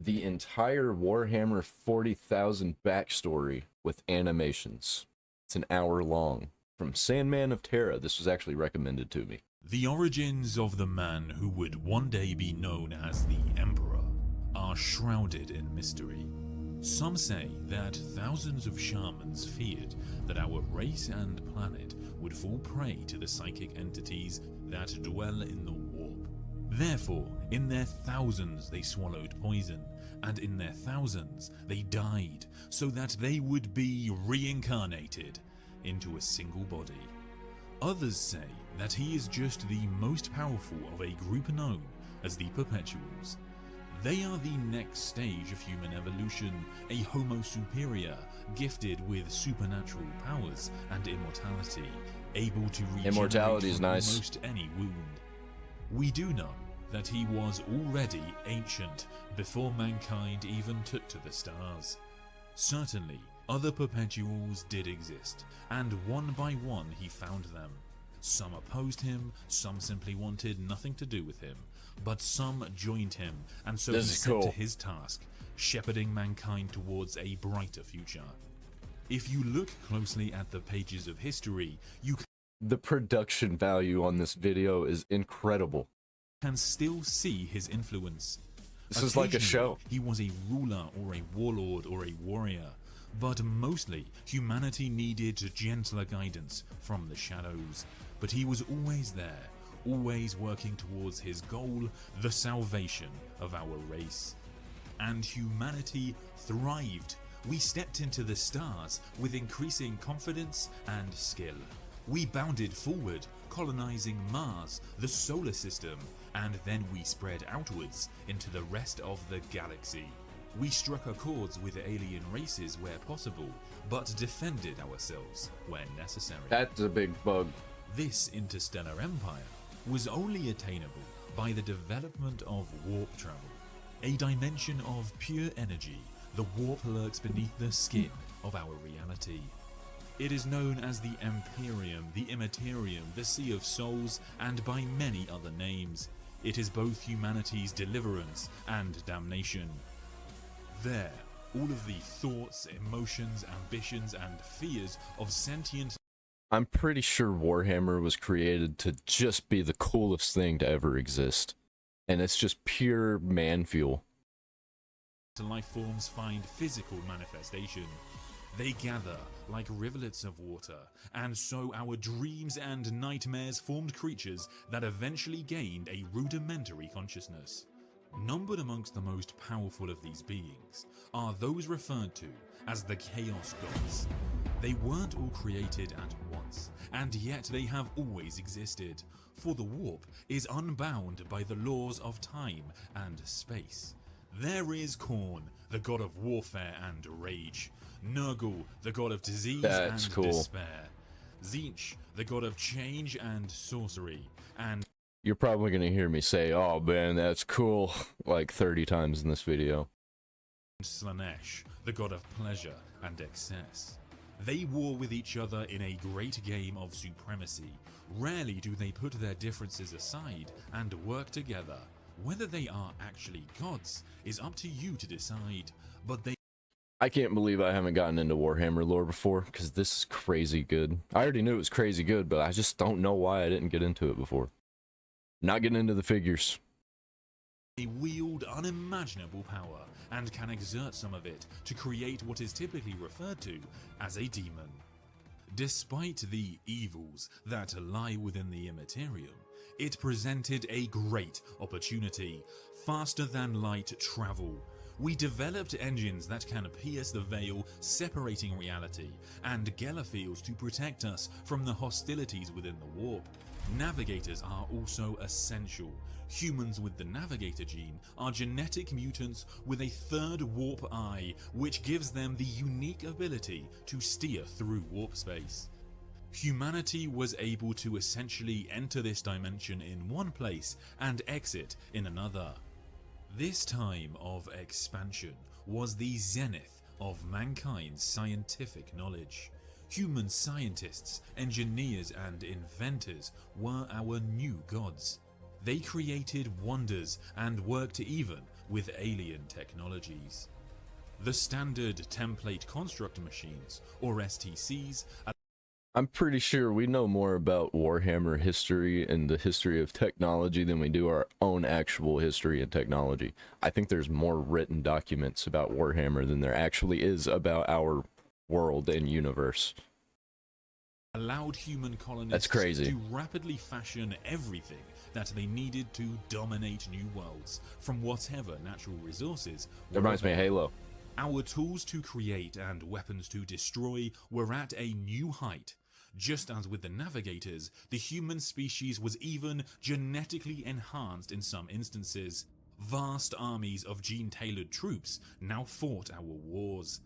the entire Warhammer 40,000 backstory with animations. It's an hour long. From Sandman of Terra, this was actually recommended to me. The origins of the man who would one day be known as the Emperor are shrouded in mystery. Some say that thousands of shamans feared that our race and planet would fall prey to the psychic entities that dwell in the warp. Therefore, in their thousands they swallowed poison, and in their thousands they died so that they would be reincarnated into a single body. Others say that he is just the most powerful of a group known as the Perpetuals. They are the next stage of human evolution, a Homo superior, gifted with supernatural powers and immortality, able to regenerate from almost any wound. We do know that he was already ancient before mankind even took to the stars. Certainly, other Perpetuals did exist, and one by one he found them. Some opposed him, some simply wanted nothing to do with him, but some joined him, and so he set to his task, shepherding mankind towards a brighter future. If you look closely at the pages of history, the production value on this video is incredible. Can still see his influence. This is like a show. He was a ruler or a warlord or a warrior, but mostly humanity needed gentler guidance from the shadows. But he was always there, always working towards his goal, the salvation of our race. And humanity thrived. We stepped into the stars with increasing confidence and skill. We bounded forward, colonizing Mars, the solar system, and then we spread outwards into the rest of the galaxy. We struck accords with alien races where possible, but defended ourselves where necessary. That's a big bug. This interstellar empire was only attainable by the development of warp travel, a dimension of pure energy. The warp lurks beneath the skin of our reality. It is known as the Imperium, the Imperium, the Sea of Souls, and by many other names. It is both humanity's deliverance and damnation. There, all of the thoughts, emotions, ambitions, and fears of sentient... I'm pretty sure Warhammer was created to just be the coolest thing to ever exist. And it's just pure man fuel. Life forms find physical manifestation. They gather like rivulets of water, and so our dreams and nightmares formed creatures that eventually gained a rudimentary consciousness. Numbered amongst the most powerful of these beings are those referred to as the Chaos Gods. They weren't all created at once, and yet they have always existed, for the warp is unbound by the laws of time and space. There is Khorne, the god of warfare and rage, Nurgle, the god of disease and despair, Tzeentch, the god of change and sorcery, and... You're probably going to hear me say, "Oh man, that's cool," like 30 times in this video. Slaanesh, the god of pleasure and excess. They war with each other in a great game of supremacy. Rarely do they put their differences aside and work together. Whether they are actually gods is up to you to decide, but they... I can't believe I haven't gotten into Warhammer lore before, because this is crazy good. I already knew it was crazy good, but I just don't know why I didn't get into it before. Not getting into the figures. They wield unimaginable power and can exert some of it to create what is typically referred to as a demon. Despite the evils that lie within the Imperium, it presented a great opportunity, faster than light travel. We developed engines that can pierce the veil separating reality, and Gellerfields to protect us from the hostilities within the warp. Navigators are also essential. Humans with the Navigator gene are genetic mutants with a third warp eye, which gives them the unique ability to steer through warp space. Humanity was able to essentially enter this dimension in one place and exit in another. This time of expansion was the zenith of mankind's scientific knowledge. Human scientists, engineers, and inventors were our new gods. They created wonders and worked even with alien technologies. The standard template construct machines, or STCs, I'm pretty sure we know more about Warhammer history and the history of technology than we do our own actual history and technology. I think there's more written documents about Warhammer than there actually is about our world and universe. allowed human colonists That's crazy. to rapidly fashion everything that they needed to dominate new worlds from whatever natural resources That reminds me of Halo. Our tools to create and weapons to destroy were at a new height. Just as with the navigators, the human species was even genetically enhanced in some instances. Vast armies of gene-tailored troops now fought our wars.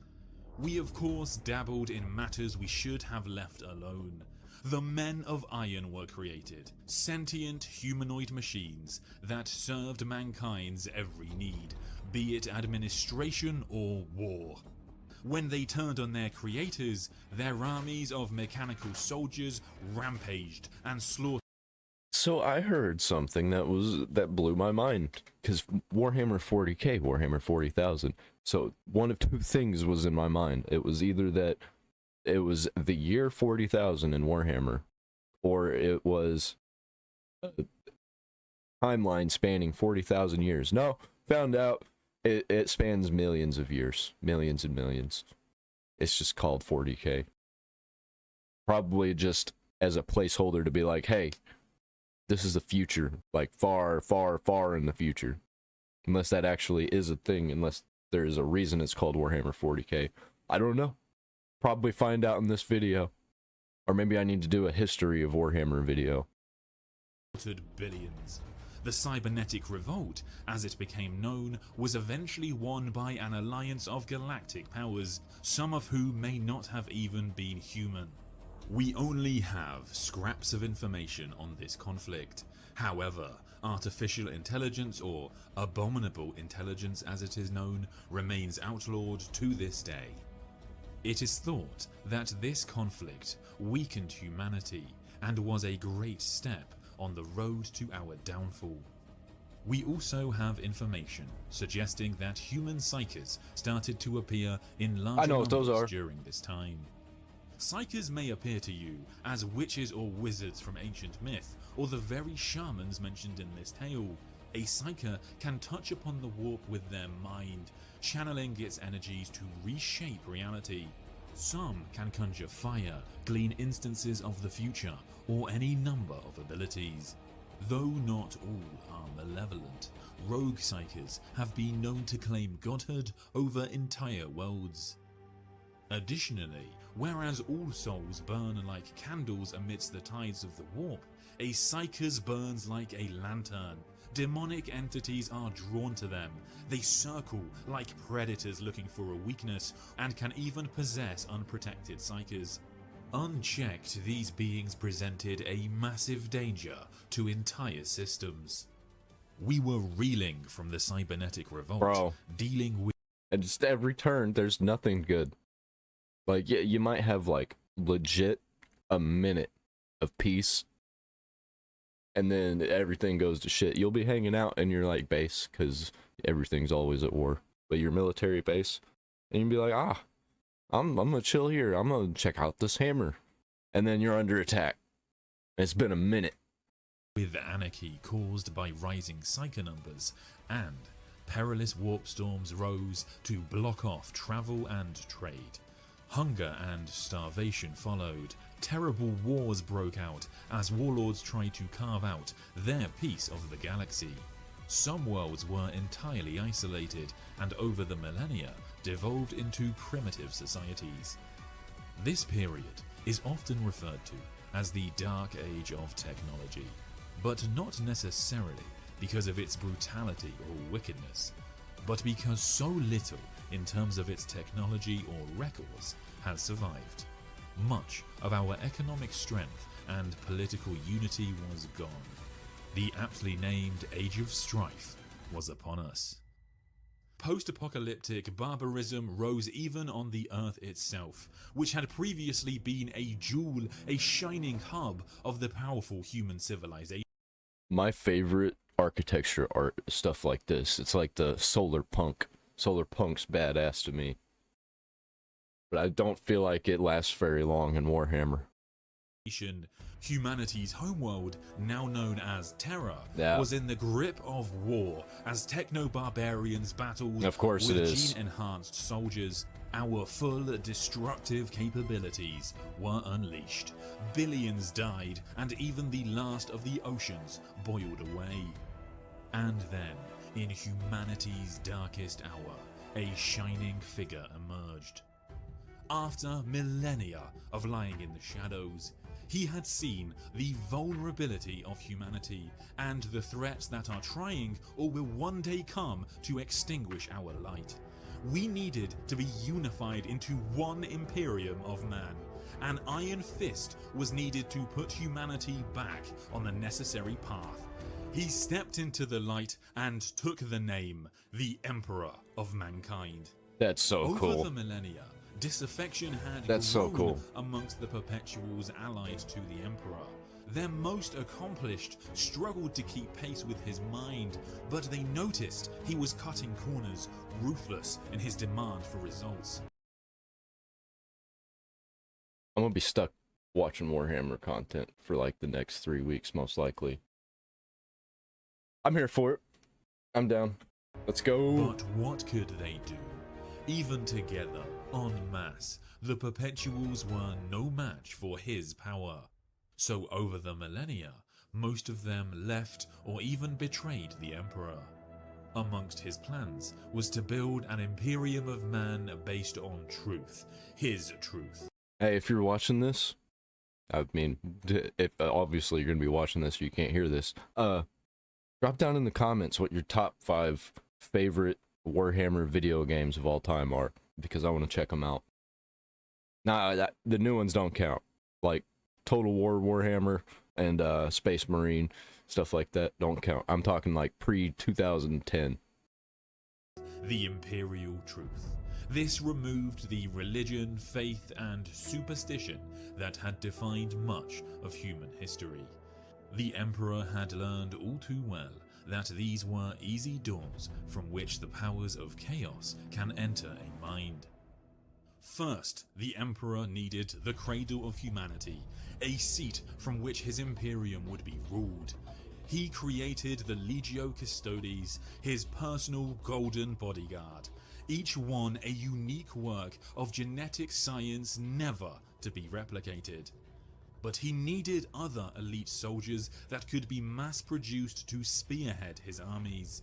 We of course dabbled in matters we should have left alone. The Men of Iron were created, sentient humanoid machines that served mankind's every need, be it administration or war. When they turned on their creators, their armies of mechanical soldiers rampaged and slaughtered. So I heard something that blew my mind, because Warhammer 40k, Warhammer 40,000. So one of two things was in my mind. It was either that it was the year 40,000 in Warhammer, or it was a timeline spanning 40,000 years. No, found out it spans millions of years, millions and millions. It's just called 40k. Probably just as a placeholder to be like, hey, this is the future, like far, far, far in the future. Unless that actually is a thing, unless there is a reason it's called Warhammer 40k. I don't know. Probably find out in this video. Or maybe I need to do a history of Warhammer video. Billions. The cybernetic revolt, as it became known, was eventually won by an alliance of galactic powers, some of whom may not have even been human. We only have scraps of information on this conflict. However, artificial intelligence, or abominable intelligence as it is known, remains outlawed to this day. It is thought that this conflict weakened humanity and was a great step on the road to our downfall. We also have information suggesting that human psykers started to appear in large numbers during this time. Psykers may appear to you as witches or wizards from ancient myth, or the very shamans mentioned in this tale. A psyker can touch upon the warp with their mind, channeling its energies to reshape reality. Some can conjure fire, glean instances of the future, or any number of abilities. Though not all are malevolent, rogue psykers have been known to claim godhood over entire worlds. Additionally, whereas all souls burn like candles amidst the tides of the warp, a psyker's burns like a lantern. Demonic entities are drawn to them. They circle like predators looking for a weakness, and can even possess unprotected psykers. Unchecked, these beings presented a massive danger to entire systems. We were reeling from the cybernetic revolt, dealing with... And just every turn, there's nothing good. Like, yeah, you might have, like, legit a minute of peace, and then everything goes to shit. You'll be hanging out in your, like, base, because everything's always at war. But your military base, and you'll be like, I'm gonna chill here. I'm gonna check out this hammer. And then you're under attack. It's been a minute. With anarchy caused by rising psyker numbers, and perilous warp storms rose to block off travel and trade. Hunger and starvation followed. Terrible wars broke out as warlords tried to carve out their piece of the galaxy. Some worlds were entirely isolated and over the millennia devolved into primitive societies. This period is often referred to as the Dark Age of technology, but not necessarily because of its brutality or wickedness, but because so little in terms of its technology or records has survived. Much of our economic strength and political unity was gone. The aptly named Age of Strife was upon us. Post-apocalyptic barbarism rose even on the Earth itself, which had previously been a jewel, a shining hub of the powerful human civilization. My favorite architecture art, stuff like this. It's like the solar punk. Solar punk's badass to me. But I don't feel like it lasts very long in Warhammer. Humanity's homeworld, now known as Terra, Yeah. was in the grip of war as techno-barbarians battled Of course it with is. gene-enhanced soldiers. Our full destructive capabilities were unleashed. Billions died, and even the last of the oceans boiled away. And then, in humanity's darkest hour, a shining figure emerged. After millennia of lying in the shadows, he had seen the vulnerability of humanity and the threats that are trying or will one day come to extinguish our light. We needed to be unified into one Imperium of man. An iron fist was needed to put humanity back on the necessary path. He stepped into the light and took the name, the Emperor of Mankind. That's so cool. Over the millennia, disaffection had That's so grown cool. amongst the Perpetuals allied to the Emperor. Their most accomplished struggled to keep pace with his mind, but they noticed he was cutting corners, ruthless in his demand for results. I'm gonna be stuck watching Warhammer content for like the next 3 weeks, most likely. I'm here for it. I'm down. Let's go. But what could they do? Even together, en masse, the Perpetuals were no match for his power. So over the millennia, most of them left or even betrayed the Emperor. Amongst his plans was to build an Imperium of man based on truth, his truth. Hey, if you're watching this, I mean, if obviously you're gonna be watching this, you can't hear this. Drop down in the comments what your top 5 favorite Warhammer video games of all time are, because I want to check them out. Nah, the new ones don't count. Like Total War Warhammer and Space Marine, stuff like that don't count. I'm talking like pre-2010. The Imperial Truth. This removed the religion, faith, and superstition that had defined much of human history. The Emperor had learned all too well that these were easy doors from which the powers of chaos can enter a mind. First, the Emperor needed the cradle of humanity, a seat from which his Imperium would be ruled. He created the Legio Custodes, his personal golden bodyguard, each one a unique work of genetic science never to be replicated. But he needed other elite soldiers that could be mass-produced to spearhead his armies.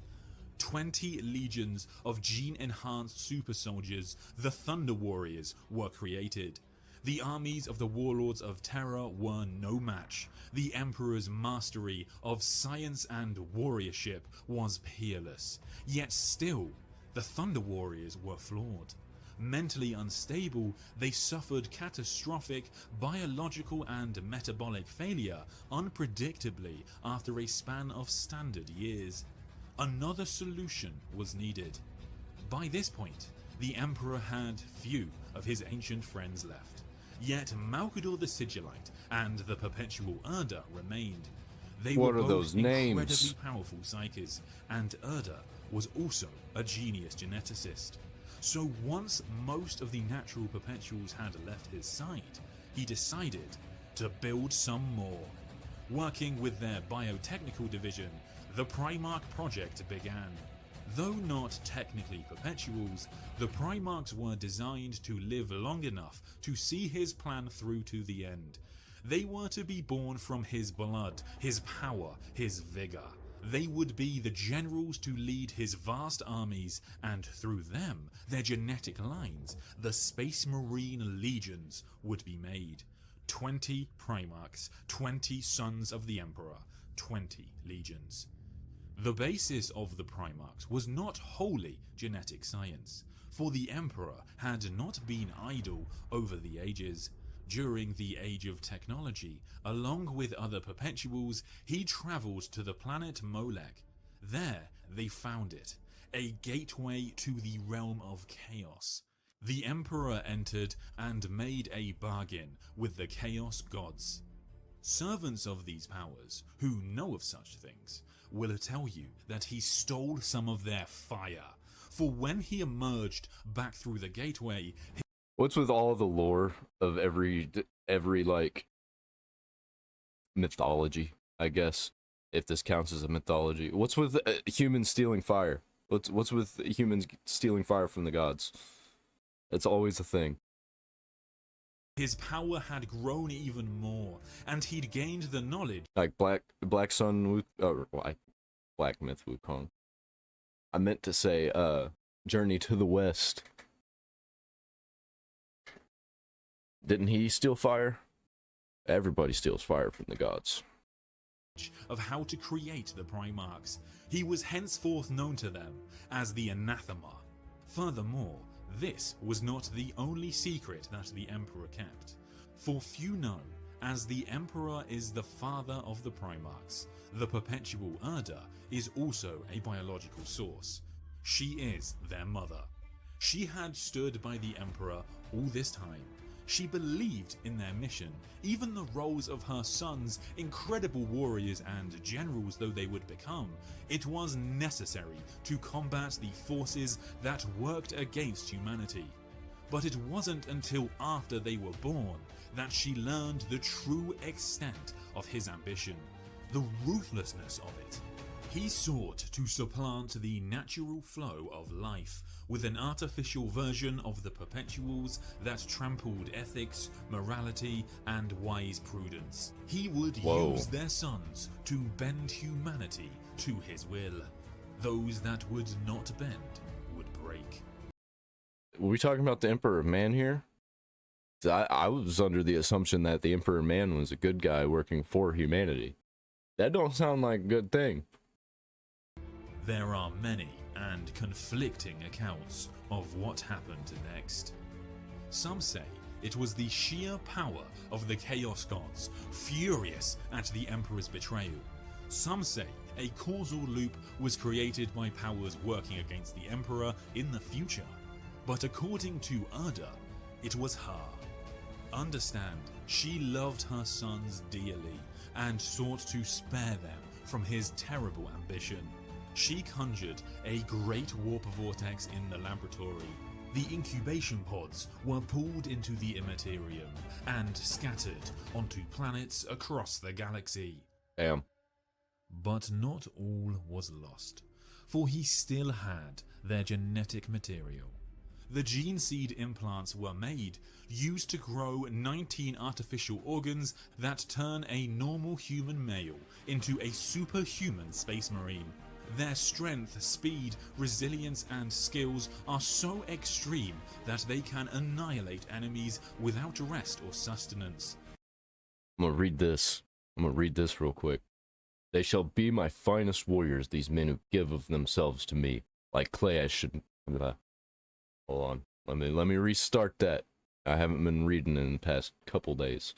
20 legions of gene-enhanced super soldiers, the Thunder Warriors, were created. The armies of the Warlords of Terra were no match. The Emperor's mastery of science and warriorship was peerless. Yet still, the Thunder Warriors were flawed. Mentally unstable, they suffered catastrophic biological and metabolic failure unpredictably after a span of standard years. Another solution was needed. By this point, the Emperor had few of his ancient friends left. Yet Malkador the Sigillite and the Perpetual Urda remained. They What were are both those names? incredibly powerful psyches, and Urda was also a genius geneticist. So once most of the natural Perpetuals had left his side, he decided to build some more. Working with their biotechnical division, the Primarch project began. Though not technically Perpetuals, the Primarchs were designed to live long enough to see his plan through to the end. They were to be born from his blood, his power, his vigor. They would be the generals to lead his vast armies, and through them, their genetic lines, the Space Marine legions, would be made. 20 Primarchs, 20 sons of the Emperor, 20 legions. The basis of the Primarchs was not wholly genetic science, for the Emperor had not been idle over the ages. During the Age of Technology, along with other Perpetuals, he travelled to the planet Molech. There they found it, a gateway to the realm of chaos. The Emperor entered and made a bargain with the Chaos Gods. Servants of these powers, who know of such things, will tell you that he stole some of their fire. For when he emerged back through the gateway, What's with all the lore of every like mythology, I guess, if this counts as a mythology? What's with humans stealing fire? What's with humans stealing fire from the gods? It's always a thing. his power had grown even more, and he'd gained the knowledge Like Black Sun, like Black Myth Wukong. I meant to say, Journey to the West. Didn't he steal fire? Everybody steals fire from the gods. of how to create the Primarchs. He was henceforth known to them as the Anathema. Furthermore, this was not the only secret that the Emperor kept. For few know, as the Emperor is the father of the Primarchs, the perpetual Urda is also a biological source. She is their mother. She had stood by the Emperor all this time. She believed in their mission, even the roles of her sons, incredible warriors and generals though they would become. It was necessary to combat the forces that worked against humanity. But it wasn't until after they were born that she learned the true extent of his ambition, the ruthlessness of it. He sought to supplant the natural flow of life with an artificial version of the perpetuals that trampled ethics, morality, and wise prudence. He would use their sons to bend humanity to his will. Those that would not bend would break. Were we talking about the Emperor Man here? I was under the assumption that the Emperor Man was a good guy working for humanity. That don't sound like a good thing. There are many and conflicting accounts of what happened next. Some say it was the sheer power of the Chaos Gods, furious at the Emperor's betrayal. Some say a causal loop was created by powers working against the Emperor in the future. But according to Urda, it was her. Understand, she loved her sons dearly and sought to spare them from his terrible ambition. She conjured a great warp vortex in the laboratory. The incubation pods were pulled into the Imperium and scattered onto planets across the galaxy. Damn. But not all was lost, for he still had their genetic material. The gene seed implants were made, used to grow 19 artificial organs that turn a normal human male into a superhuman space marine. Their strength, speed, resilience, and skills are so extreme that they can annihilate enemies without rest or sustenance. I'm gonna read this real quick. They shall be my finest warriors, these men who give of themselves to me. Like clay I should... Hold on. Let me restart that. I haven't been reading in the past couple days.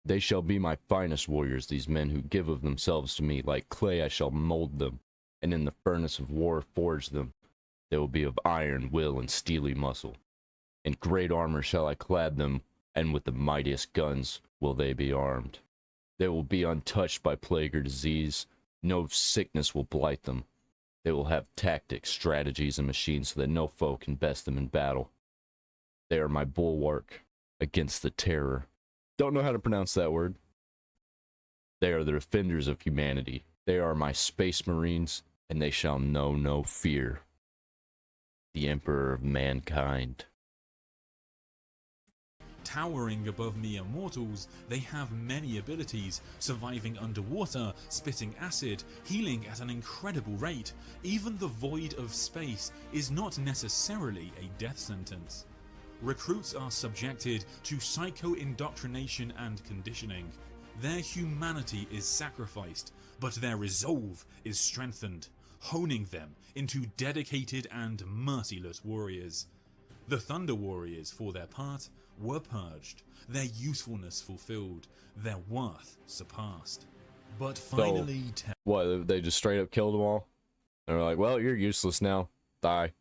They shall be my finest warriors, these men who give of themselves to me. Like clay I shall mold them, and in the furnace of war forge them. They will be of iron, will, and steely muscle. In great armor shall I clad them, and with the mightiest guns will they be armed. They will be untouched by plague or disease. No sickness will blight them. They will have tactics, strategies, and machines so that no foe can best them in battle. They are my bulwark against the terror. Don't know how to pronounce that word. They are the defenders of humanity. They are my space marines, and they shall know no fear. The Emperor of mankind. Towering above mere mortals, they have many abilities, surviving underwater, spitting acid, healing at an incredible rate. Even the void of space is not necessarily a death sentence. Recruits are subjected to psycho-indoctrination and conditioning. Their humanity is sacrificed, but their resolve is strengthened, honing them into dedicated and merciless warriors. The Thunder Warriors, for their part, were purged, their usefulness fulfilled, their worth surpassed. But finally... What, they just straight up killed them all? They're like, well, you're useless now. Die.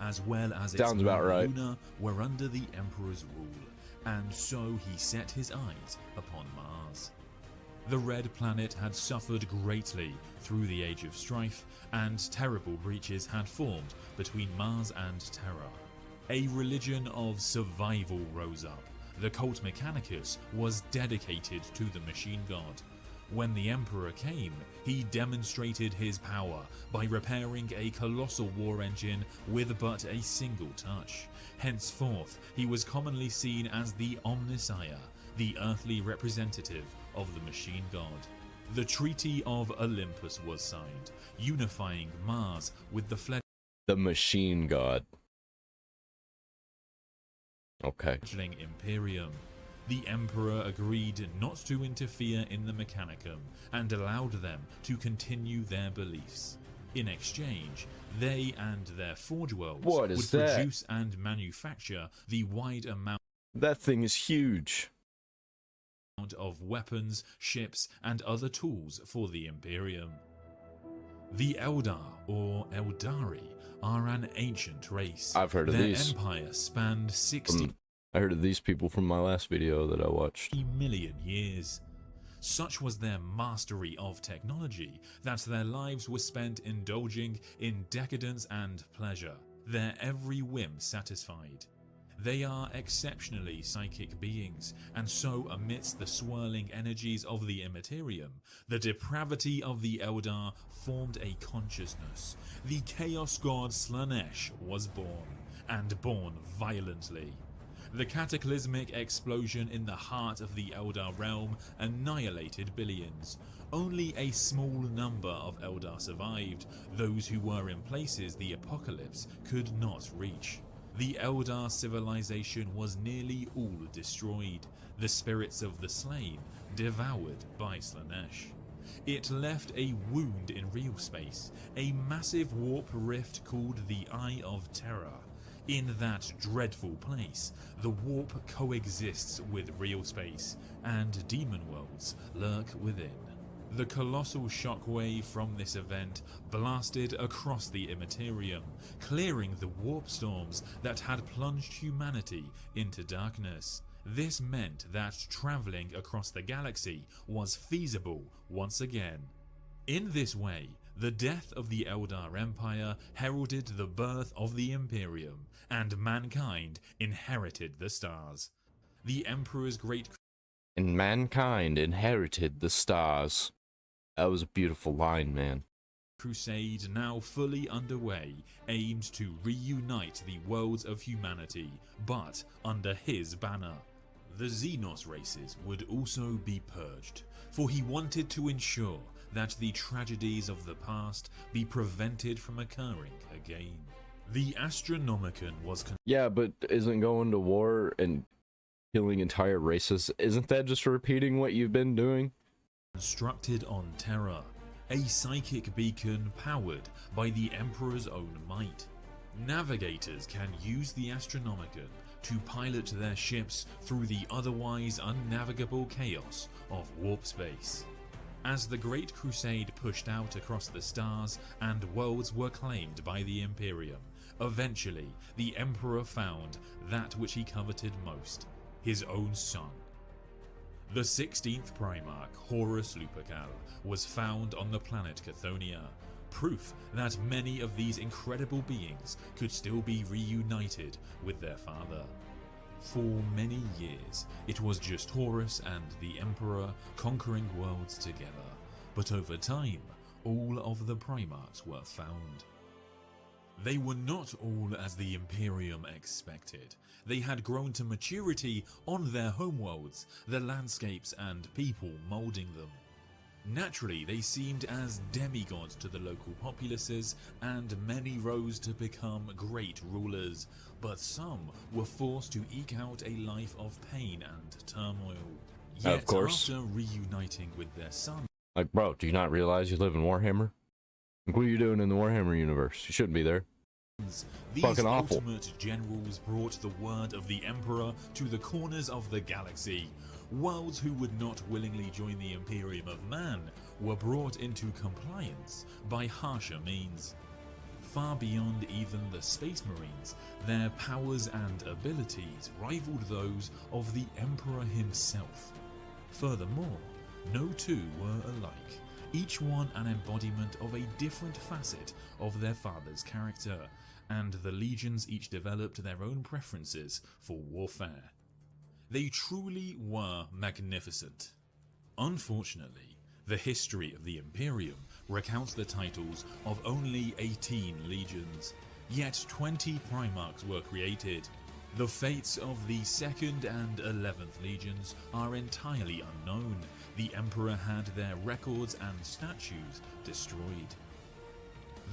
As well as Sounds about right. Luna were under the Emperor's rule, and so he set his eyes upon Mars. The Red Planet had suffered greatly through the Age of Strife, and terrible breaches had formed between Mars and Terra. A religion of survival rose up. The cult Mechanicus was dedicated to the machine god. When the Emperor came, he demonstrated his power by repairing a colossal war engine with but a single touch. Henceforth, he was commonly seen as the Omnissiah, the earthly representative of the machine god. The Treaty of Olympus was signed, unifying Mars with the machine god. Okay. fledgling Imperium. The Emperor agreed not to interfere in the Mechanicum and allowed them to continue their beliefs. In exchange, they and their Forge Worlds would produce and manufacture the wide amount That thing is huge. of weapons, ships, and other tools for the Imperium. The Eldar, or Eldari, are an ancient race. I've heard of these. Their empire spanned 60 I heard of these people from my last video that I watched. million years. Such was their mastery of technology that their lives were spent indulging in decadence and pleasure, their every whim satisfied. They are exceptionally psychic beings, and so amidst the swirling energies of the Imperium, the depravity of the Eldar formed a consciousness. The Chaos God Slanesh was born, and born violently. The cataclysmic explosion in the heart of the Eldar realm annihilated billions. Only a small number of Eldar survived, those who were in places the apocalypse could not reach. The Eldar civilization was nearly all destroyed, the spirits of the slain devoured by Slanesh. It left a wound in real space, a massive warp rift called the Eye of Terror. In that dreadful place, the warp coexists with real space, and demon worlds lurk within. The colossal shockwave from this event blasted across the Imperium, clearing the warp storms that had plunged humanity into darkness. This meant that traveling across the galaxy was feasible once again. In this way, the death of the Eldar Empire heralded the birth of the Imperium, and mankind inherited the stars. The Emperor's great And mankind inherited the stars. That was a beautiful line, man. crusade, now fully underway, aimed to reunite the worlds of humanity, but under his banner. The Xenos races would also be purged, for he wanted to ensure that the tragedies of the past be prevented from occurring again. The Astronomicon was Yeah, but isn't going to war and killing entire races, isn't that just repeating what you've been doing? constructed on Terra, a psychic beacon powered by the Emperor's own might. Navigators can use the Astronomicon to pilot their ships through the otherwise unnavigable chaos of warp space. As the Great Crusade pushed out across the stars and worlds were claimed by the Imperium, eventually the Emperor found that which he coveted most, his own son. The 16th Primarch, Horus Lupercal, was found on the planet Chthoniya, proof that many of these incredible beings could still be reunited with their father. For many years, it was just Horus and the Emperor conquering worlds together, but over time, all of the Primarchs were found. They were not all as the Imperium expected. They had grown to maturity on their homeworlds, the landscapes and people moulding them. Naturally, they seemed as demigods to the local populaces, and many rose to become great rulers, but some were forced to eke out a life of pain and turmoil. Yet, of course, after reuniting with their son, like, bro, do you not realize you live in Warhammer? Like, what are you doing in the Warhammer universe? You shouldn't be there. these Fucking awful. ultimate generals brought the word of the Emperor to the corners of the galaxy. Worlds who would not willingly join the Imperium of Man were brought into compliance by harsher means. far beyond even the Space Marines. Their powers and abilities rivaled those of the Emperor himself. Furthermore, no two were alike, each one an embodiment of a different facet of their father's character, and the legions each developed their own preferences for warfare. They truly were magnificent. Unfortunately, the history of the Imperium recounts the titles of only 18 legions, yet 20 Primarchs were created. The fates of the 2nd and 11th legions are entirely unknown. The Emperor had their records and statues destroyed.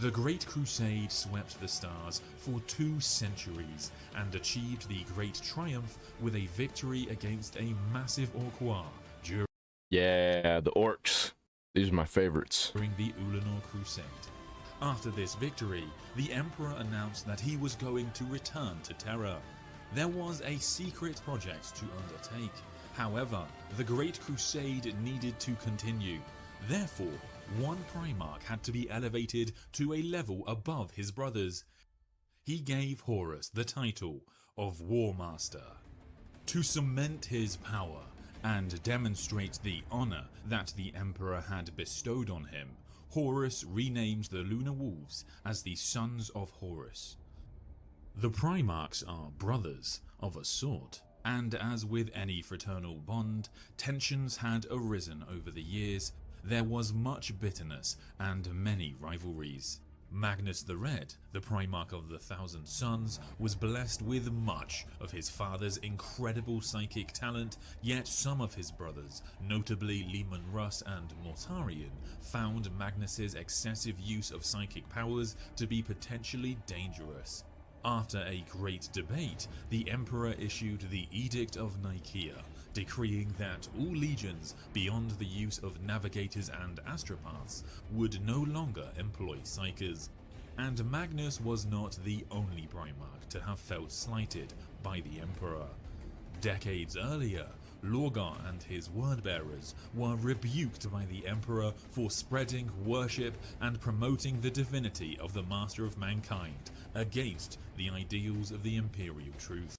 The Great Crusade swept the stars for 2 centuries and achieved the Great Triumph with a victory against a massive Orquar Yeah, the orcs. These are my favorites. during the Ulanor Crusade. After this victory, the Emperor announced that he was going to return to Terra. There was a secret project to undertake. However, the Great Crusade needed to continue. Therefore, one Primarch had to be elevated to a level above his brothers. He gave Horus the title of War Master. To cement his power and demonstrate the honor that the Emperor had bestowed on him, Horus renamed the Lunar Wolves as the Sons of Horus. The Primarchs are brothers of a sort, and as with any fraternal bond, tensions had arisen over the years. There was much bitterness and many rivalries. Magnus the Red, the Primarch of the Thousand Sons, was blessed with much of his father's incredible psychic talent, yet some of his brothers, notably Leman Russ and Mortarion, found Magnus's excessive use of psychic powers to be potentially dangerous. After a great debate, the Emperor issued the Edict of Nicaea, decreeing that all legions beyond the use of navigators and astropaths would no longer employ psykers. And Magnus was not the only Primarch to have felt slighted by the Emperor. Decades earlier, Lorgar and his wordbearers were rebuked by the Emperor for spreading worship and promoting the divinity of the Master of Mankind against the ideals of the Imperial truth.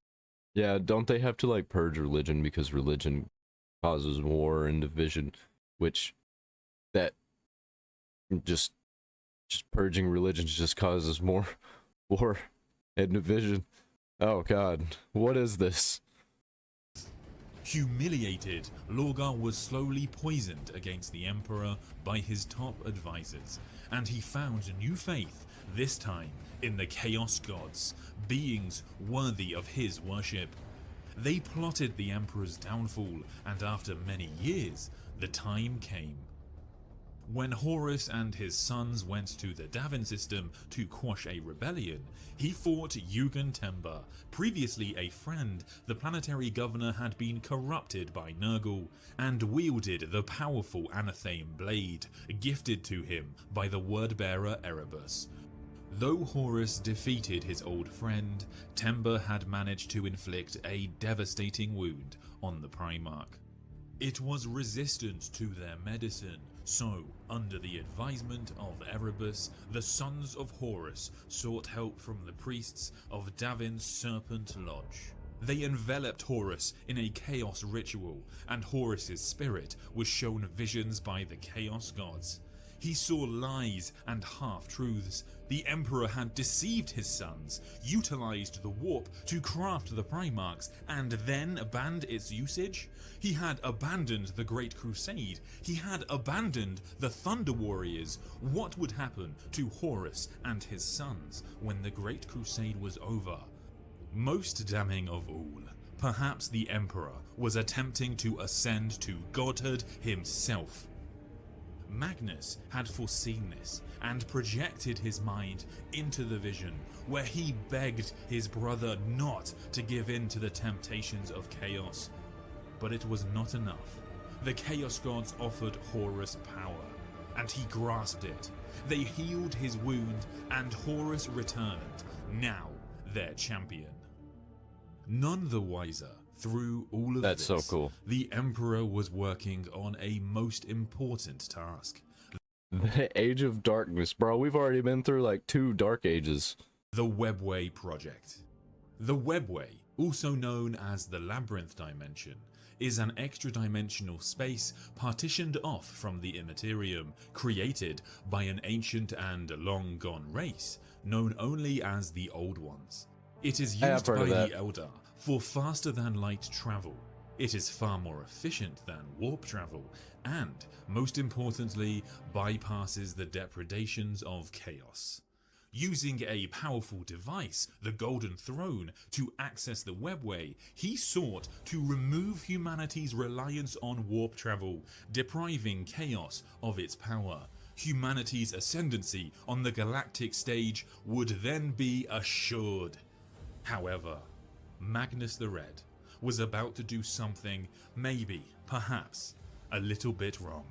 Yeah, don't they have to like purge religion because religion causes war and division, which that just purging religions just causes more war and division. Oh god, what is this? Humiliated, Lorgar was slowly poisoned against the Emperor by his top advisors, and he found new faith, this time in the Chaos Gods, beings worthy of his worship. They plotted the Emperor's downfall, and after many years, the time came. When Horus and his sons went to the Davin system to quash a rebellion, he fought Yugen Temba. Previously a friend, the planetary governor had been corrupted by Nurgle and wielded the powerful Anathame blade, gifted to him by the wordbearer Erebus. Though Horus defeated his old friend, Temba had managed to inflict a devastating wound on the Primarch. It was resistant to their medicine, so, under the advisement of Erebus, the Sons of Horus sought help from the priests of Davin's Serpent Lodge. They enveloped Horus in a chaos ritual, and Horus's spirit was shown visions by the Chaos Gods. He saw lies and half-truths. The Emperor had deceived his sons, utilized the warp to craft the Primarchs, and then banned its usage. He had abandoned the Great Crusade. He had abandoned the Thunder Warriors. What would happen to Horus and his sons when the Great Crusade was over? Most damning of all, perhaps the Emperor was attempting to ascend to godhood himself. Magnus had foreseen this and projected his mind into the vision, where he begged his brother not to give in to the temptations of chaos. But it was not enough. The Chaos Gods offered Horus power, and he grasped it. They healed his wound, and Horus returned, now their champion. None the wiser. Through all of That's this, so cool. the Emperor was working on a most important task. The Age of Darkness, bro. We've already been through like 2 Dark Ages. The Webway Project. The Webway, also known as the Labyrinth Dimension, is an extra-dimensional space partitioned off from the Imperium, created by an ancient and long-gone race known only as the Old Ones. It is I have used heard by of that. the Eldar for faster-than-light travel. It is far more efficient than warp travel, and, most importantly, bypasses the depredations of chaos. Using a powerful device, the Golden Throne, to access the Webway, he sought to remove humanity's reliance on warp travel, depriving chaos of its power. Humanity's ascendancy on the galactic stage would then be assured. However, Magnus the Red was about to do something, maybe, perhaps, a little bit wrong.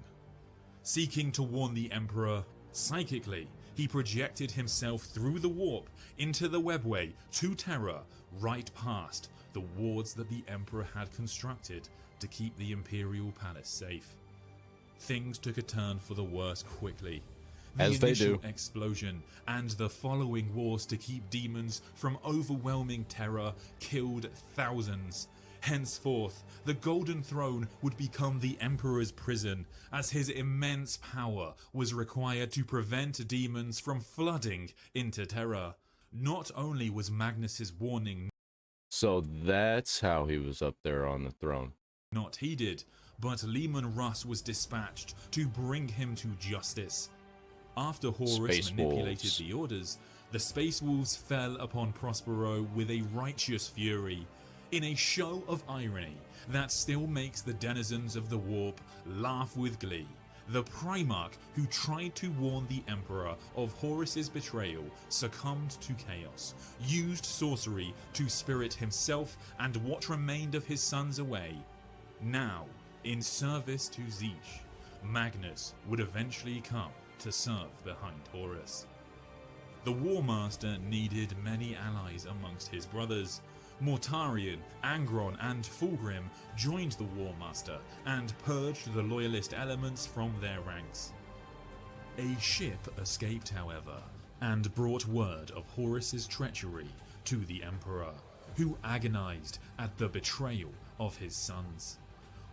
Seeking to warn the Emperor, psychically, he projected himself through the warp into the Webway to Terra, right past the wards that the Emperor had constructed to keep the Imperial Palace safe. Things took a turn for the worse quickly. The As they initial do. explosion and the following wars to keep demons from overwhelming Terra killed thousands. Henceforth, the Golden Throne would become the Emperor's prison, as his immense power was required to prevent demons from flooding into Terra. Not only was Magnus's warning So that's how he was up there on the throne. not heeded, but Leman Russ was dispatched to bring him to justice. After Horus Space manipulated Wolves. the orders, the Space Wolves fell upon Prospero with a righteous fury, in a show of irony that still makes the denizens of the warp laugh with glee. The Primarch, who tried to warn the Emperor of Horus's betrayal, succumbed to chaos, used sorcery to spirit himself and what remained of his sons away. Now, in service to Zeech, Magnus would eventually come to serve behind Horus. The War Master needed many allies amongst his brothers. Mortarion, Angron, and Fulgrim joined the War Master and purged the loyalist elements from their ranks. A ship escaped, however, and brought word of Horus's treachery to the Emperor, who agonized at the betrayal of his sons.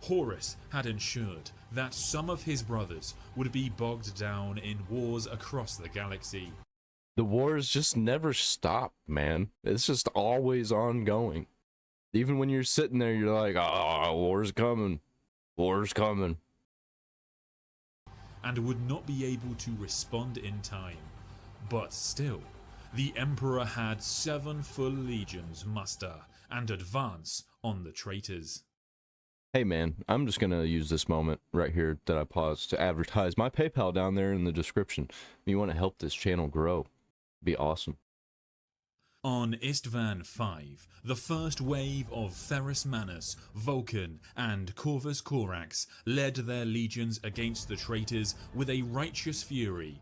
Horus had ensured that some of his brothers would be bogged down in wars across the galaxy. The wars just never stop, man. It's just always ongoing. Even when you're sitting there, you're like, oh, war's coming. War's coming. And would not be able to respond in time. But still, the Emperor had 7 full legions muster and advance on the traitors. Hey man, I'm just gonna use this moment right here that I paused to advertise my PayPal down there in the description. If you want to help this channel grow, be awesome. On Istvan V, the first wave of Ferrus Manus, Vulcan, and Corvus Corax led their legions against the traitors with a righteous fury.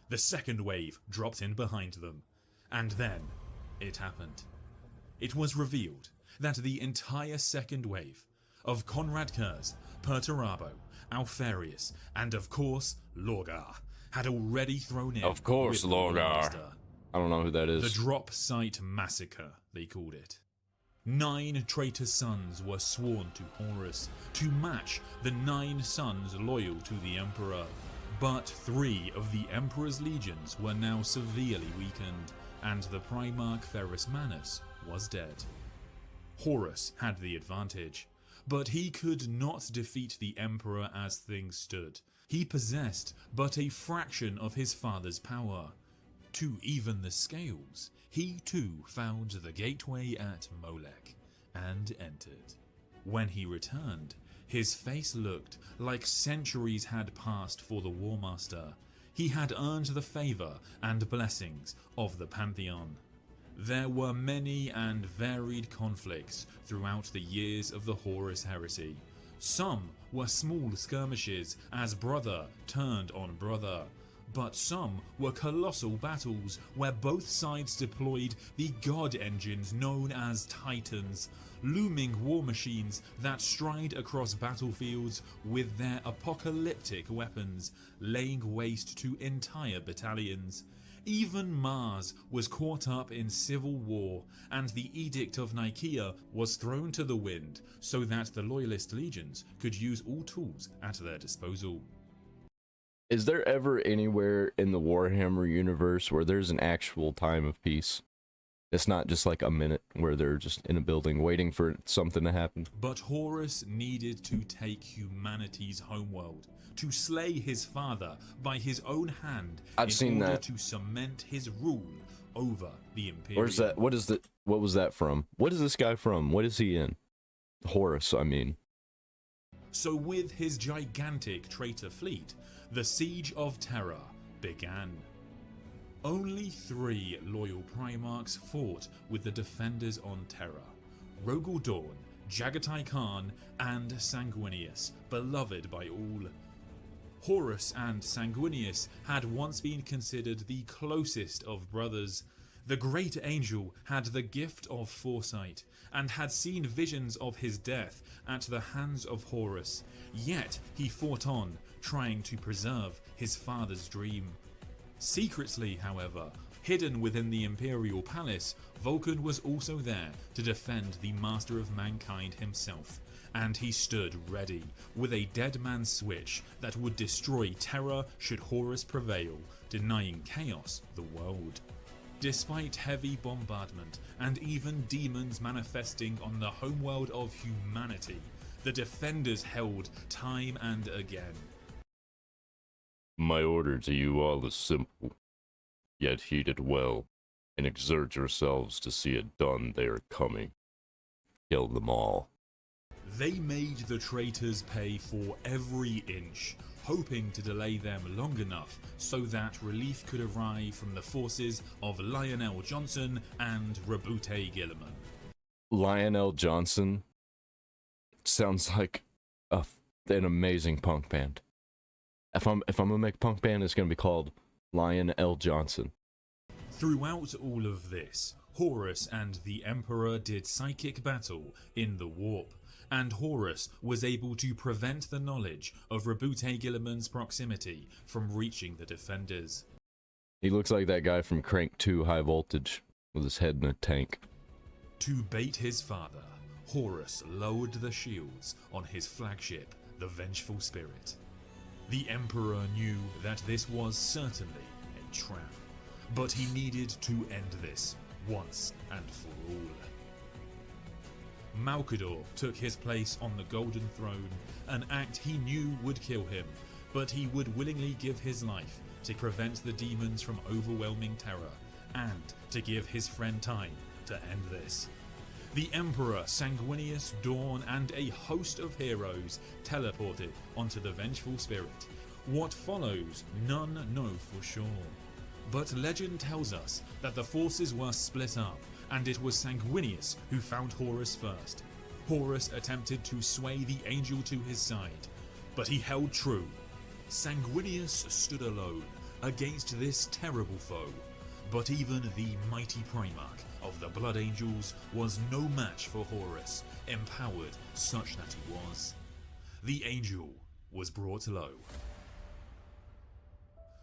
The second wave dropped in behind them, and then it happened. It was revealed that the entire second wave of Conrad Kurz, Perturabo, Alfarius, and of course Lorgar had already thrown in. Of course, with the War Lorgar. Master. I don't know who that is. The Drop Site Massacre, they called it. 9 traitor sons were sworn to Horus to match the 9 sons loyal to the Emperor. But 3 of the Emperor's legions were now severely weakened, and the Primarch Ferrus Manus was dead. Horus had the advantage, but he could not defeat the Emperor as things stood. He possessed but a fraction of his father's power. To even the scales, he too found the gateway at Molech and entered. When he returned, his face looked like centuries had passed for the War Master. He had earned the favor and blessings of the Pantheon. There were many and varied conflicts throughout the years of the Horus heresy. Some were small skirmishes as brother turned on brother, but some were colossal battles where both sides deployed the god engines known as Titans, looming war machines that stride across battlefields with their apocalyptic weapons, laying waste to entire battalions. Even Mars was caught up in civil war, and the Edict of Nicaea was thrown to the wind so that the loyalist legions could use all tools at their disposal. Is there ever anywhere in the Warhammer universe where there's an actual time of peace? It's not just like a minute where they're just in a building waiting for something to happen. But Horus needed to take humanity's homeworld, to slay his father by his own hand in order to cement his rule over the Imperium. Where's that? What is that? What was that from? What is this guy from? What is he in? Horus, I mean. So with his gigantic traitor fleet, the Siege of Terra began. Only 3 loyal Primarchs fought with the defenders on Terra: Rogel Dawn, Jagatai Khan, and Sanguinius, beloved by all. Horus and Sanguinius had once been considered the closest of brothers. The great angel had the gift of foresight, and had seen visions of his death at the hands of Horus, yet he fought on, trying to preserve his father's dream. Secretly, however, hidden within the Imperial Palace, Vulcan was also there to defend the Master of Mankind himself, and he stood ready, with a dead man's switch that would destroy Terra should Horus prevail, denying chaos the world. Despite heavy bombardment and even demons manifesting on the homeworld of humanity, the defenders held time and again. My order to you all is simple, yet heed it well, and exert yourselves to see it done. They are coming. Kill them all. They made the traitors pay for every inch, hoping to delay them long enough so that relief could arrive from the forces of Lionel Johnson and Rabute Gilliman. Lionel Johnson sounds like an amazing punk band. If I'm gonna make a punk band, it's gonna be called Lion L. Johnson. Throughout all of this, Horus and the Emperor did psychic battle in the warp, and Horus was able to prevent the knowledge of Rabute Gilliman's proximity from reaching the defenders. He looks like that guy from Crank 2 High Voltage, with his head in a tank. To bait his father, Horus lowered the shields on his flagship, the Vengeful Spirit. The Emperor knew that this was certainly a trap, but he needed to end this once and for all. Malkador took his place on the Golden Throne, an act he knew would kill him, but he would willingly give his life to prevent the demons from overwhelming Terra, and to give his friend time to end this. The Emperor, Sanguinius, Dawn, and a host of heroes teleported onto the Vengeful Spirit. What follows, none know for sure. But legend tells us that the forces were split up, and it was Sanguinius who found Horus first. Horus attempted to sway the angel to his side, but he held true. Sanguinius stood alone against this terrible foe, but even the mighty Primarch of the Blood Angels was no match for Horus, empowered such that he was. The angel was brought low.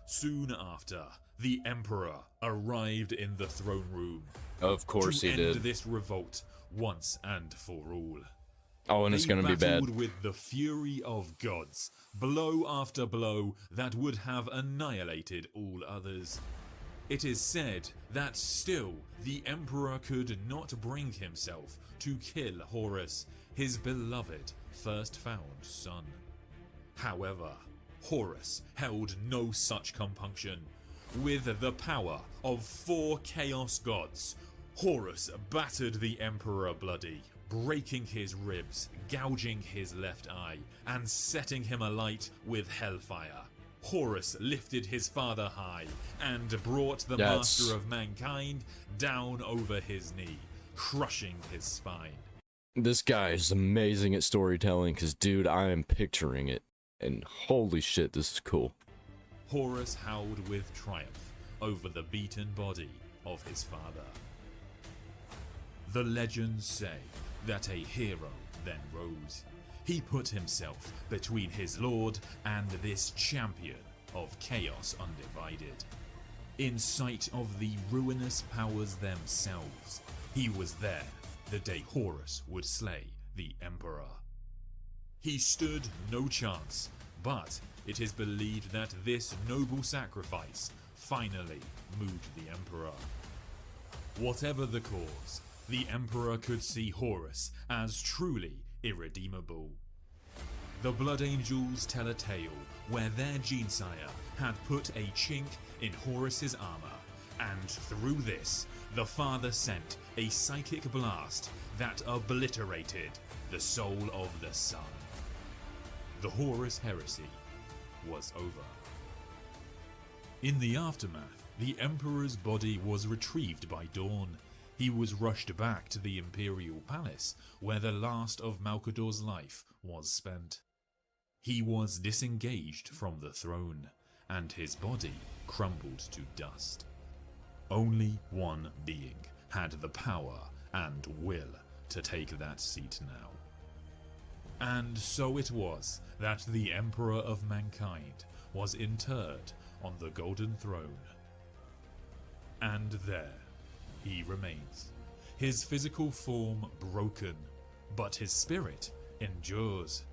Soon after, the Emperor arrived in the throne room. Of course he did. To end this revolt once and for all. Oh, and it's gonna be bad. With the fury of gods, blow after blow that would have annihilated all others. It is said that still the Emperor could not bring himself to kill Horus, his beloved first found son. However, Horus held no such compunction. With the power of 4 chaos gods, Horus battered the Emperor bloody, breaking his ribs, gouging his left eye, and setting him alight with hellfire. Horus lifted his father high and brought the Master of Mankind down over his knee, crushing his spine. This guy is amazing at storytelling, because dude, I am picturing it, and holy shit, this is cool. Horus howled with triumph over the beaten body of his father. The legends say that a hero then rose. He put himself between his lord and this champion of chaos undivided. In sight of the ruinous powers themselves, he was there the day Horus would slay the Emperor. He stood no chance, but it is believed that this noble sacrifice finally moved the Emperor. Whatever the cause, the Emperor could see Horus as truly irredeemable. The Blood Angels tell a tale where their Genesire had put a chink in Horus's armor, and through this, the father sent a psychic blast that obliterated the soul of the son. The Horus heresy was over. In the aftermath, the Emperor's body was retrieved by dawn. He was rushed back to the Imperial Palace, where the last of Malcador's life was spent. He was disengaged from the throne, and his body crumbled to dust. Only one being had the power and will to take that seat now. And so it was that the Emperor of Mankind was interred on the Golden Throne. And there he remains, his physical form broken, but his spirit endures,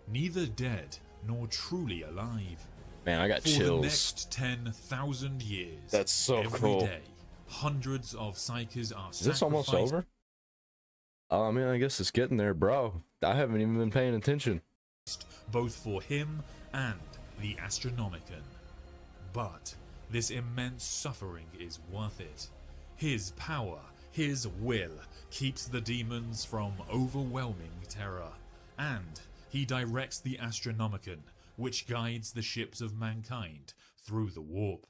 neither dead nor truly alive. Man, I got For chills. the next 10,000 years, That's so every cool. day, hundreds of psykers are Is this almost sacrificed over? I mean, I guess it's getting there, bro. I haven't even been paying attention. both for him and the Astronomicon. But this immense suffering is worth it. His power, his will, keeps the demons from overwhelming terror, and he directs the Astronomicon, which guides the ships of mankind through the warp.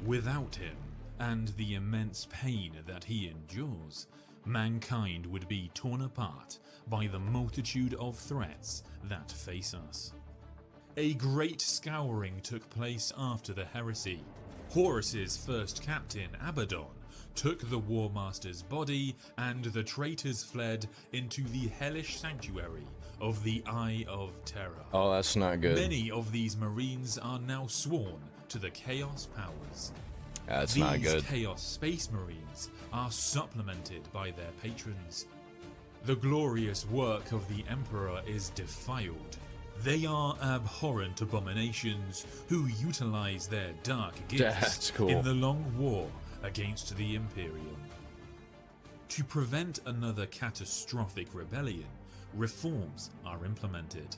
Without him, and the immense pain that he endures, mankind would be torn apart by the multitude of threats that face us. A great scouring took place after the heresy. Horus's first captain, Abaddon, took the War Master's body, and the traitors fled into the hellish sanctuary of the Eye of Terror. Oh, that's not good. Many of these Marines are now sworn to the Chaos powers. That's These not good. Chaos Space Marines are supplemented by their patrons. The glorious work of the Emperor is defiled. They are abhorrent abominations who utilize their dark gifts That's cool. in the long war against the Imperium. To prevent another catastrophic rebellion, reforms are implemented.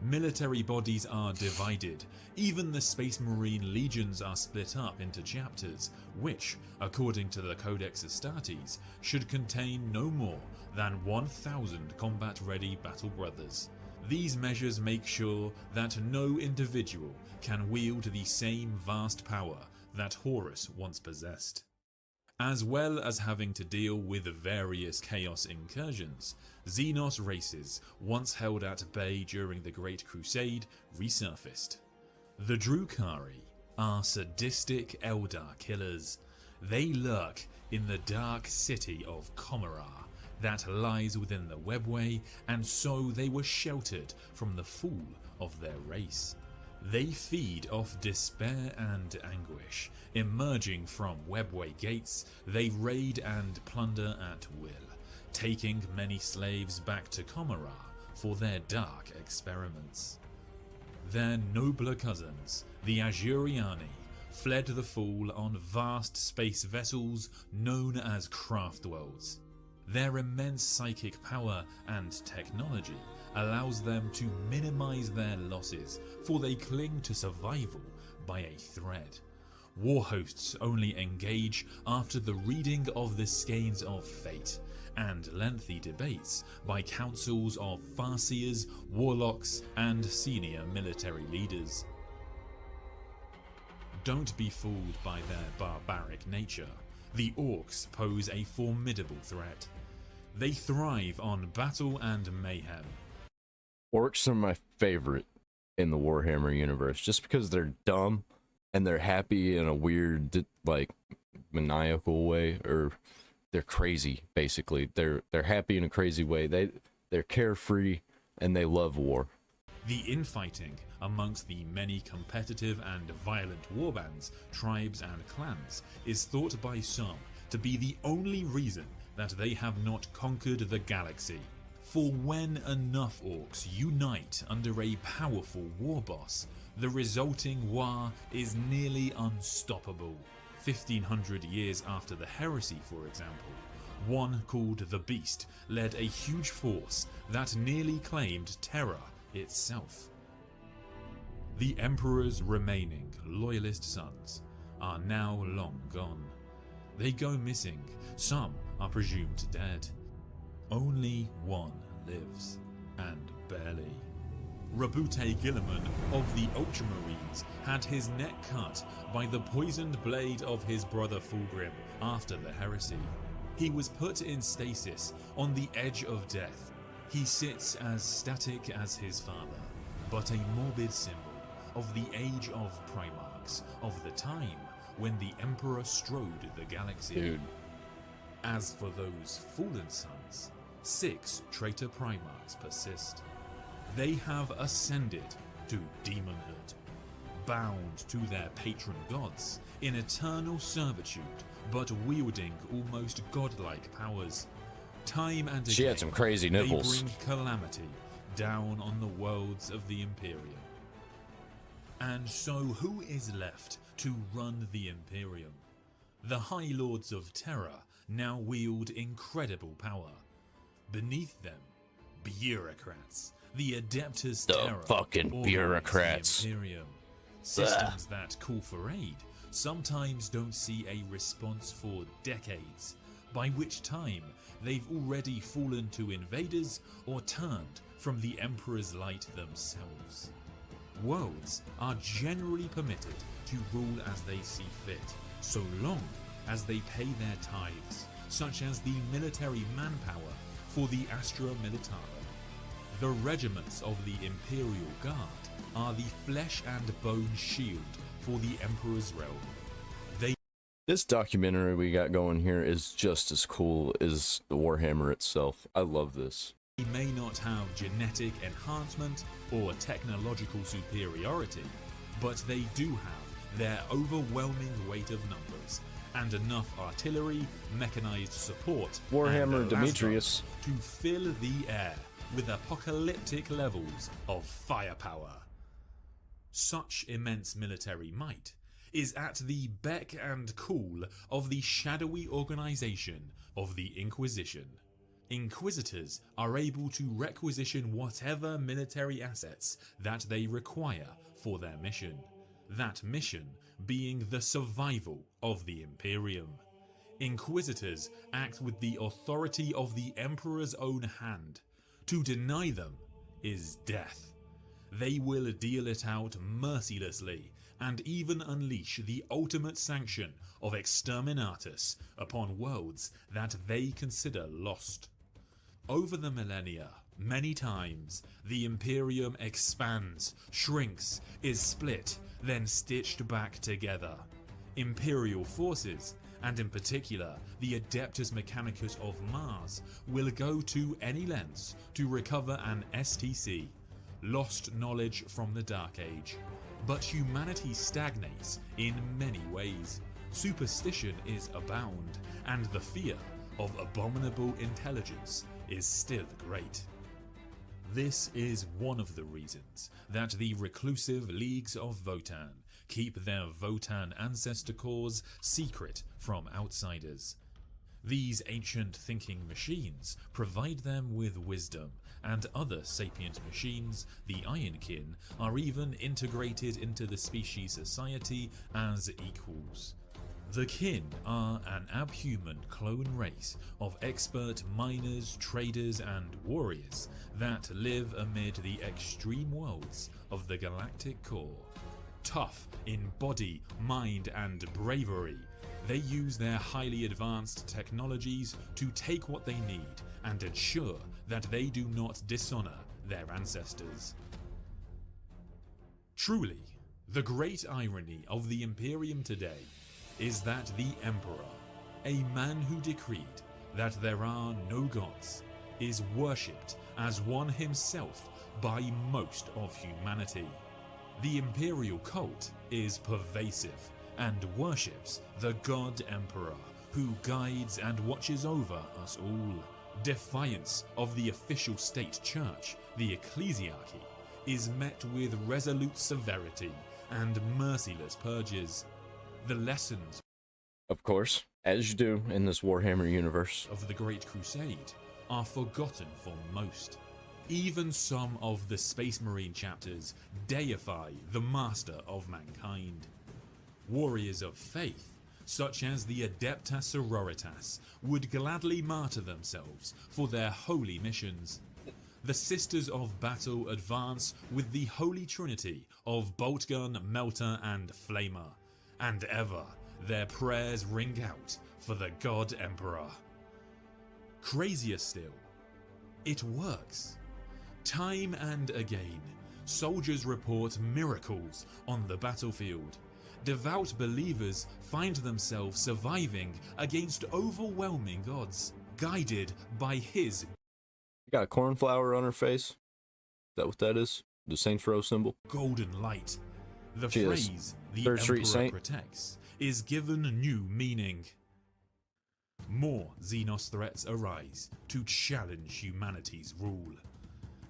Military bodies are divided. Even the Space Marine legions are split up into chapters, which, according to the Codex Astartes, should contain no more than 1,000 combat-ready battle brothers. These measures make sure that no individual can wield the same vast power that Horus once possessed. As well as having to deal with various chaos incursions, Xenos races, once held at bay during the Great Crusade, resurfaced. The Drukhari are sadistic Eldar killers. They lurk in the dark city of Commorragh that lies within the webway, and so they were sheltered from the fall of their race. They feed off despair and anguish. Emerging from webway gates, they raid and plunder at will, taking many slaves back to Commorragh for their dark experiments. Their nobler cousins, the Azuriani, fled the fall on vast space vessels known as craft worlds. Their immense psychic power and technology allows them to minimize their losses, for they cling to survival by a thread. War hosts only engage after the reading of the Skeins of Fate and lengthy debates by councils of Farseers, warlocks, and senior military leaders. Don't be fooled by their barbaric nature. The Orcs pose a formidable threat. They thrive on battle and mayhem. Orcs are my favorite in the Warhammer universe, just because they're dumb, and they're happy in a weird, like, maniacal way, or they're crazy. Basically, they're happy in a crazy way. They're carefree and they love war. The infighting amongst the many competitive and violent warbands, tribes and clans is thought by some to be the only reason that they have not conquered the galaxy. For when enough orcs unite under a powerful war boss, the resulting war is nearly unstoppable. 1500 years after the heresy, for example, one called the Beast led a huge force that nearly claimed Terra itself. The Emperor's remaining loyalist sons are now long gone. They go missing, some are presumed dead. Only one lives, and barely. Rabute Gilliman of the Ultramarines had his neck cut by the poisoned blade of his brother Fulgrim after the heresy. He was put in stasis on the edge of death. He sits as static as his father, but a morbid symbol of the age of Primarchs, of the time when the Emperor strode the galaxy. Dude. As for those fallen sons, 6 traitor Primarchs persist. They have ascended to demonhood, bound to their patron gods in eternal servitude, but wielding almost godlike powers. Time and again, She had some crazy nipples. they bring calamity down on the worlds of the Imperium. And so who is left to run the Imperium? The High Lords of Terra now wield incredible power. Beneath them, bureaucrats. The Adeptus The Terra fucking organize bureaucrats. the Imperium. Systems that call for aid sometimes don't see a response for decades, by which time they've already fallen to invaders or turned from the Emperor's light themselves. Worlds are generally permitted to rule as they see fit, so long as they pay their tithes, such as the military manpower for the Astra Militara. The regiments of the Imperial Guard are the flesh and bone shield for the Emperor's realm. This documentary we got going here is just as cool as the Warhammer itself. I love this. They may not have genetic enhancement or technological superiority, but they do have their overwhelming weight of numbers and enough artillery, mechanized support, Warhammer and Demetrius to fill the air with apocalyptic levels of firepower. Such immense military might is at the beck and call of the shadowy organization of the Inquisition. Inquisitors are able to requisition whatever military assets that they require for their mission, that mission being the survival of the Imperium. Inquisitors act with the authority of the Emperor's own hand. To deny them is death. They will deal it out mercilessly and even unleash the ultimate sanction of exterminatus upon worlds that they consider lost. Over the millennia, many times, the Imperium expands, shrinks, is split, then stitched back together. Imperial forces, and in particular the Adeptus Mechanicus of Mars, will go to any lengths to recover an STC, lost knowledge from the Dark Age. But humanity stagnates in many ways. Superstition is abound, and the fear of abominable intelligence is still great. This is one of the reasons that the reclusive leagues of Votan keep their Votan ancestor cores secret from outsiders. These ancient thinking machines provide them with wisdom, and other sapient machines, the Ironkin, are even integrated into the species society as equals. The Kin are an abhuman clone race of expert miners, traders, and warriors that live amid the extreme worlds of the galactic core. Tough in body, mind, and bravery, they use their highly advanced technologies to take what they need and ensure that they do not dishonor their ancestors. Truly, The great irony of the Imperium today is that the Emperor, a man who decreed that there are no gods, is worshipped as one himself by most of humanity. The imperial cult is pervasive and worships the God Emperor, who guides and watches over us all. Defiance of the official state church, the ecclesiarchy, is met with resolute severity and merciless purges. The lessons, Of course, as you do in this Warhammer universe. of the Great Crusade are forgotten for most. Even some of the Space Marine chapters deify the master of mankind. Warriors of faith, such as the Adepta Sororitas, would gladly martyr themselves for their holy missions. The Sisters of Battle advance with the Holy Trinity of Boltgun, Melter, and Flamer, and ever their prayers ring out for the God Emperor. Crazier still, it works. Time and again, soldiers report miracles on the battlefield. Devout believers find themselves surviving against overwhelming odds, guided by his Got a cornflower on her face. Is that what that is? The Saints Row symbol? golden light. The She is phrase, the Third Street Emperor Saint. protects, is given new meaning. More Xenos threats arise to challenge humanity's rule.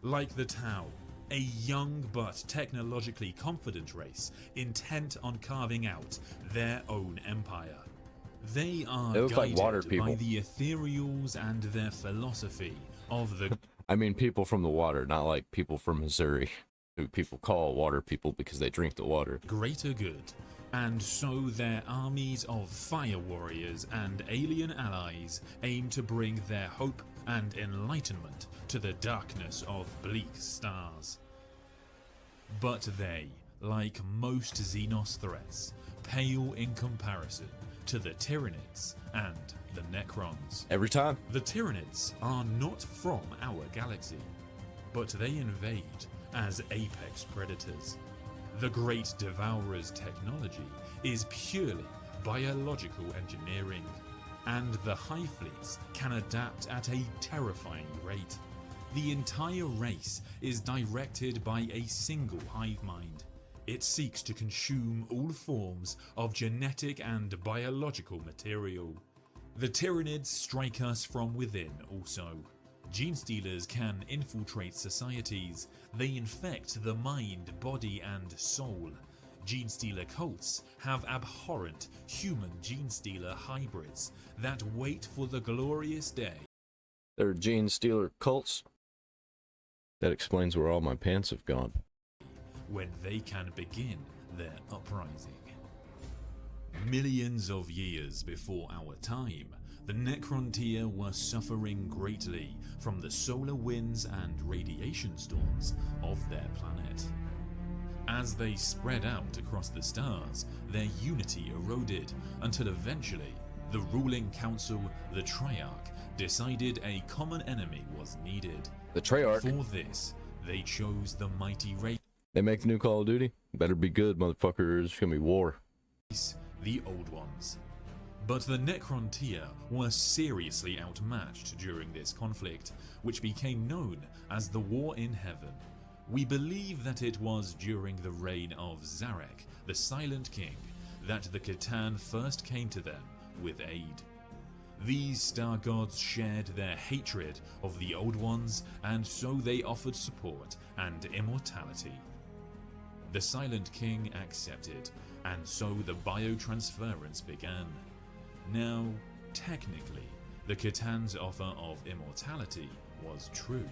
Like the Tau, a young but technologically confident race intent on carving out their own empire. They are They look like guided water by people. the ethereals and their philosophy of the I mean people from the water, not like people from Missouri, who people call water people because they drink the water. greater good, and so their armies of fire warriors and alien allies aim to bring their hope and enlightenment to the darkness of bleak stars. But they, like most Xenos threats, pale in comparison to the Tyranids and the Necrons. Every time. The Tyranids are not from our galaxy, but they invade as apex predators. The Great Devourer's technology is purely biological engineering, and the Hive Fleets can adapt at a terrifying rate. The entire race is directed by a single hive mind. It seeks to consume all forms of genetic and biological material. The Tyranids strike us from within also. Gene stealers can infiltrate societies. They infect the mind, body, and soul. Gene stealer cults have abhorrent human gene stealer hybrids that wait for the glorious day They're gene stealer cults. That explains where all my pants have gone. when they can begin their uprising. Millions of years before our time, the Necrontyr were suffering greatly from the solar winds and radiation storms of their planet. As they spread out across the stars, their unity eroded until eventually the ruling council, the Triarch, decided a common enemy was needed. The Treyarch. For this, they chose the mighty race, They make the new Call of Duty. Better be good, motherfucker. It's gonna be war. the Old Ones. But the Necrontyr were seriously outmatched during this conflict, which became known as the War in Heaven. We believe that it was during the reign of Zarek, the Silent King, that the Catan first came to them with aid. These star gods shared their hatred of the Old Ones, and so they offered support and immortality. The Silent King accepted, and so the biotransference began. Now, technically, the Catan's offer of immortality was true,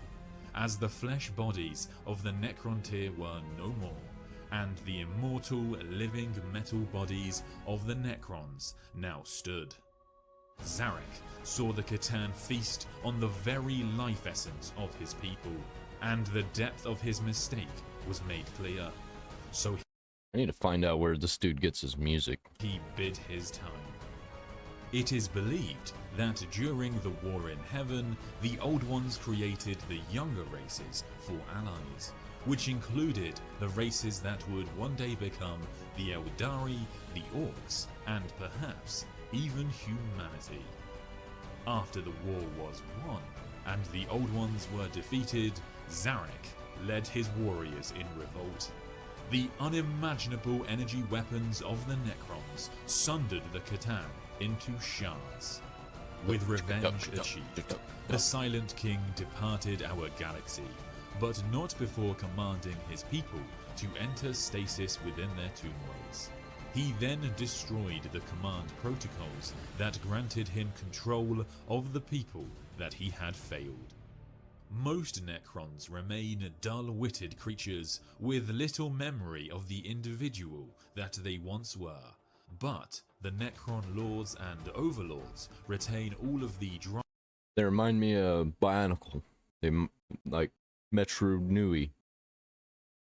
as the flesh bodies of the Necrontyr were no more, and the immortal living metal bodies of the Necrons now stood. Zarek saw the Catan feast on the very life essence of his people, and the depth of his mistake was made clear. So I need to find out where this dude gets his music. he bid his time. It is believed that during the War in Heaven, the Old Ones created the younger races for allies, which included the races that would one day become the Eldari, the Orcs, and perhaps even humanity. After the war was won, and the Old Ones were defeated, Zarek led his warriors in revolt. The unimaginable energy weapons of the Necrons sundered the Catan into shards. With revenge achieved, the Silent King departed our galaxy, but not before commanding his people to enter stasis within their tomb worlds. He then destroyed the command protocols that granted him control of the people that he had failed. Most Necrons remain dull-witted creatures with little memory of the individual that they once were, but the Necron Lords and Overlords retain all of the They remind me of Bionicle. They like Metro Nui.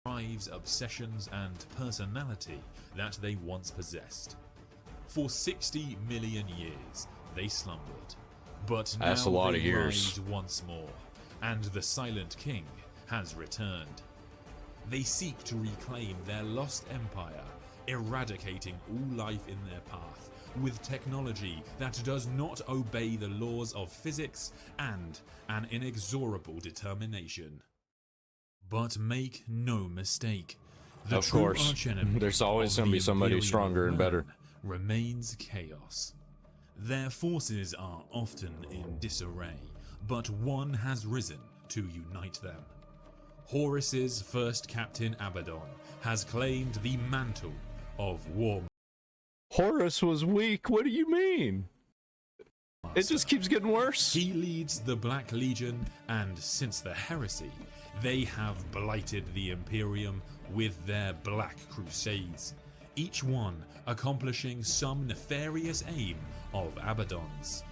drives, obsessions, and personality that they once possessed. For 60 million years, they slumbered, but now That's a lot they of years. rise once more, and the Silent King has returned. They seek to reclaim their lost empire, eradicating all life in their path with technology that does not obey the laws of physics and an inexorable determination. But make no mistake, the Of true course, archenemy there's always of gonna the be somebody Imperium stronger of and Man better. remains chaos. Their forces are often in disarray, but one has risen to unite them. Horus's first captain Abaddon has claimed the mantle of War Horus was weak. What do you mean? It Master. just keeps getting worse. He leads the Black Legion, and since the heresy, they have blighted the Imperium with their Black Crusades, each one accomplishing some nefarious aim of Abaddon's.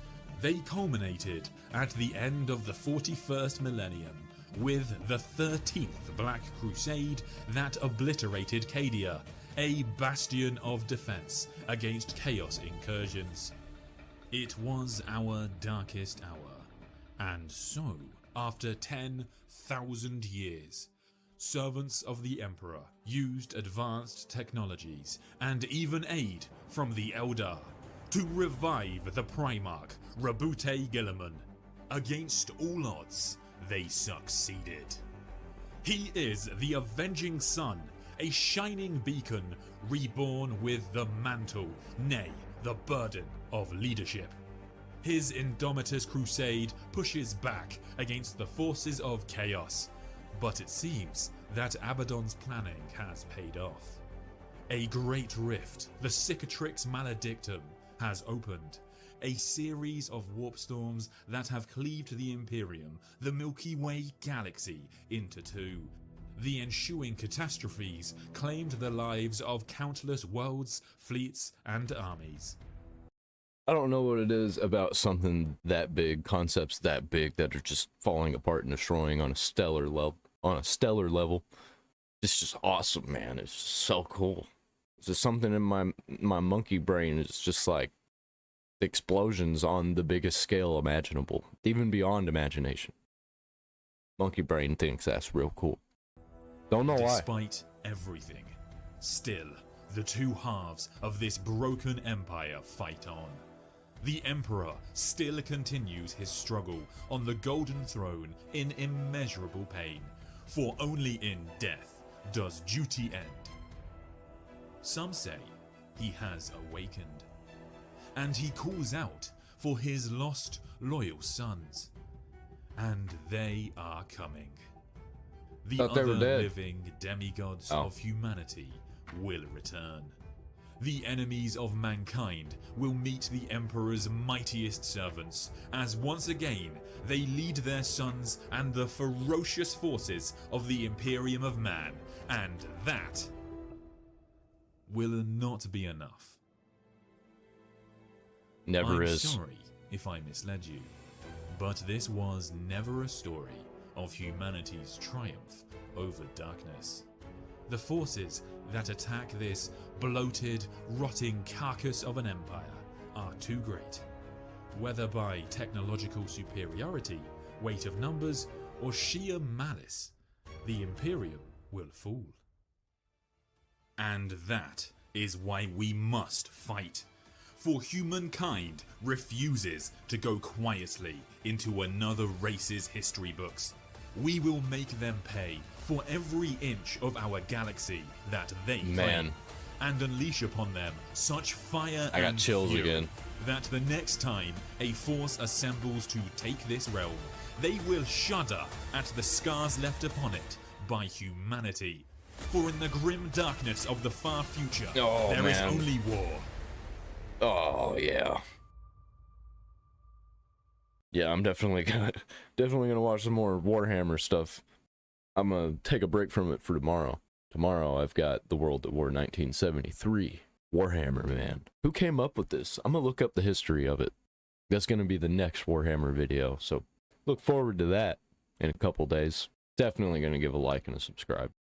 They culminated at the end of the 41st millennium with the 13th Black Crusade that obliterated Cadia, a bastion of defense against chaos incursions. It was our darkest hour, and so, after 10,000 years, servants of the Emperor used advanced technologies and even aid from the Eldar to revive the Primarch Rabute Gilliman. Against all odds, they succeeded. He is the Avenging Sun, a shining beacon reborn with the mantle, nay, the burden of leadership. His Indomitus crusade pushes back against the forces of chaos, but it seems that Abaddon's planning has paid off. A great rift, the Cicatrix Maledictum, has opened, a series of warp storms that have cleaved the Imperium, the Milky Way galaxy, into two. The ensuing catastrophes claimed the lives of countless worlds, fleets, and armies. I don't know what it is about something that big, concepts that big that are just falling apart and destroying on a stellar level. It's just awesome, man. It's just so cool. It's just something in my monkey brain. It's just like explosions on the biggest scale imaginable, even beyond imagination. Monkey brain thinks that's real cool. Don't know why. Despite everything, still, the two halves of this broken empire fight on. The Emperor still continues his struggle on the Golden Throne in immeasurable pain, for only in death does duty end. Some say he has awakened, and he calls out for his lost loyal sons, and they are coming. The Thought they other were dead. living demigods of humanity will return. The enemies of mankind will meet the Emperor's mightiest servants, as once again they lead their sons and the ferocious forces of the Imperium of Man, and that will not be enough. Never I'm is. sorry if I misled you, but this was never a story of humanity's triumph over darkness. The forces that attack this bloated, rotting carcass of an empire are too great. Whether by technological superiority, weight of numbers, or sheer malice, the Imperium will fall. And that is why we must fight. For humankind refuses to go quietly into another race's history books. We will make them pay for every inch of our galaxy that they claim, and unleash upon them such fire I got and chills fury again. that the next time a force assembles to take this realm, they will shudder at the scars left upon it by humanity. For in the grim darkness of the far future, there is only war. Oh yeah. Yeah, I'm definitely gonna watch some more Warhammer stuff. I'm gonna take a break from it for tomorrow. Tomorrow I've got the World at War 1973. Warhammer, man. Who came up with this? I'm gonna look up the history of it. That's gonna be the next Warhammer video, so look forward to that in a couple days. Definitely gonna give a like and a subscribe.